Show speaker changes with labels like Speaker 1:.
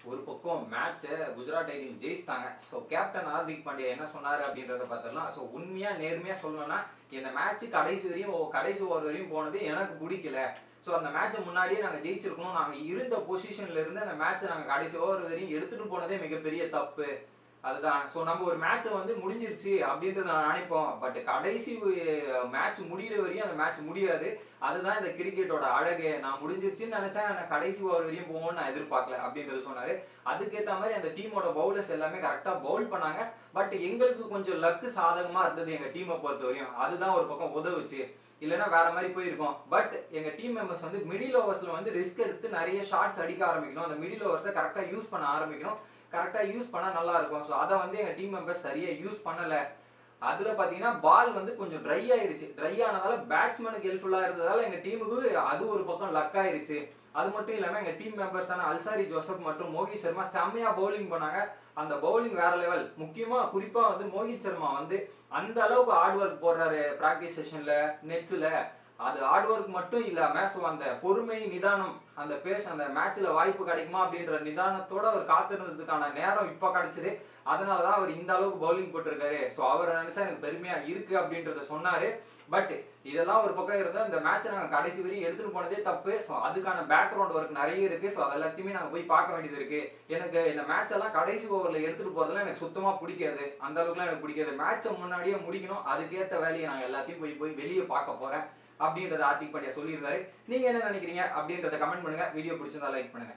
Speaker 1: ஒரு பக்கம் மேட்ச குஜராத் டைட்டன்ஸ் ஜெயிச்சிட்டாங்க. ஸோ கேப்டன் ஹார்திக் பாண்டியா என்ன சொன்னாரு அப்படின்றத பார்த்துடலாம். ஸோ உண்மையா நேர்மையா சொல்லணும்னா இந்த மேட்ச் கடைசி ஓவர் வரையும் போனது எனக்கு பிடிக்கல. ஸோ அந்த மேட்சை முன்னாடியே நாங்கள் ஜெயிச்சிருக்கணும். நாங்கள் இருந்த பொசிஷன்ல இருந்து அந்த மேட்சை நாங்கள் கடைசி ஓவர் வரையும் எடுத்துட்டு போனதே மிகப்பெரிய தப்பு. அதுதான். ஸோ நம்ம ஒரு மேட்சை வந்து முடிஞ்சிருச்சு அப்படின்றத நான் நினைப்போம். பட் கடைசி மேட்ச் முடிகிற வரையும் அந்த மேட்ச் முடியாது. அதுதான் இந்த கிரிக்கெட்டோட அழகு. நான் முடிஞ்சிருச்சுன்னு நினைச்சேன், நான் கடைசி ஓவர் வரையும் போகும்னு நான் எதிர்பார்க்கல அப்படின்றத சொன்னாரு. அதுக்கேற்ற மாதிரி அந்த டீமோட பவுலர்ஸ் எல்லாமே கரெக்டா பவுல் பண்ணாங்க. பட் எங்களுக்கு கொஞ்சம் லக்கு சாதகமா இருந்தது எங்க டீமை பொறுத்த வரையும். அதுதான் ஒரு பக்கம் உதவுச்சு. இல்லைன்னா வேற மாதிரி போயிருக்கும். பட் எங்க டீம் மெம்பர்ஸ் வந்து மிடில் ஓவர்ஸ்ல வந்து ரிஸ்க் எடுத்து நிறைய ஷாட்ஸ் அடிக்க ஆரம்பிக்கணும். அந்த மிடில் ஓவர்ஸை கரெக்டா யூஸ் பண்ண ஆரம்பிக்கணும். கரெக்டா யூஸ் பண்ணா நல்லா இருக்கும். ஸோ அதை வந்து எங்க டீம் மெம்பர்ஸ் சரியா யூஸ் பண்ணல. அதுல பாத்தீங்கன்னா பால் வந்து கொஞ்சம் ட்ரை ஆயிருச்சு. ட்ரை ஆனதால பேட்ஸ்மேனுக்கு ஹெல்ப்ஃபுல்லா இருந்ததால எங்க டீமுக்கு அது ஒரு பக்கம் லக் ஆயிருச்சு. அது மட்டும் இல்லாம எங்க டீம் மெம்பர்ஸான அல்சாரி ஜோசப் மற்றும் மோகித் சர்மா செம்மையா பவுலிங் பண்ணாங்க. அந்த பவுலிங் வேற லெவல். முக்கியமா குறிப்பா வந்து மோகித் சர்மா வந்து அந்த அளவுக்கு ஹார்ட் ஒர்க் போடுறாரு பிராக்டிஸ் செஷன்ல, நெட்ஸ்ல. அது ஹார்ட் ஒர்க் மட்டும் இல்லாம ஸோ அந்த பொறுமை, நிதானம், அந்த அந்த மேட்ச்ல வாய்ப்பு கிடைக்குமா அப்படின்ற நிதானத்தோட அவர் காத்திருந்ததுக்கான நேரம் இப்ப கிடைச்சது. அதனாலதான் அவர் இந்த அளவுக்கு பவுலிங் போட்டிருக்காரு. ஸோ அவரை நினைச்சா எனக்கு பெருமையா இருக்கு அப்படின்றத சொன்னாரு. பட் இதெல்லாம் ஒரு பக்கம் இருந்தா இந்த மேட்சை நாங்கள் கடைசி வரையும் எடுத்துட்டு போனதே தப்பு. ஸோ அதுக்கான பேக்ரவுண்ட் ஒர்க் நிறைய இருக்கு. ஸோ அது எல்லாத்தையுமே நாங்கள் போய் பார்க்க வேண்டியது இருக்கு. எனக்கு இந்த மேட்ச் எல்லாம் கடைசி ஓவர்ல எடுத்துட்டு போறதுலாம் எனக்கு சுத்தமா பிடிக்காது. அந்த அளவுக்குலாம் எனக்கு பிடிக்காது. மேட்சை முன்னாடியே முடிக்கணும். அதுக்கேற்ற வேலையை நாங்கள் எல்லாத்தையும் போய் வெளியே பார்க்க போறேன் அப்படின்றத ஹார்திக் பாண்டியா சொல்லியிருந்தாரு. நீங்க என்ன நினைக்கிறீங்க அப்படின்றத கமெண்ட் பண்ணுங்க. வீடியோ பிடிச்சிருந்தா லைக் பண்ணுங்க.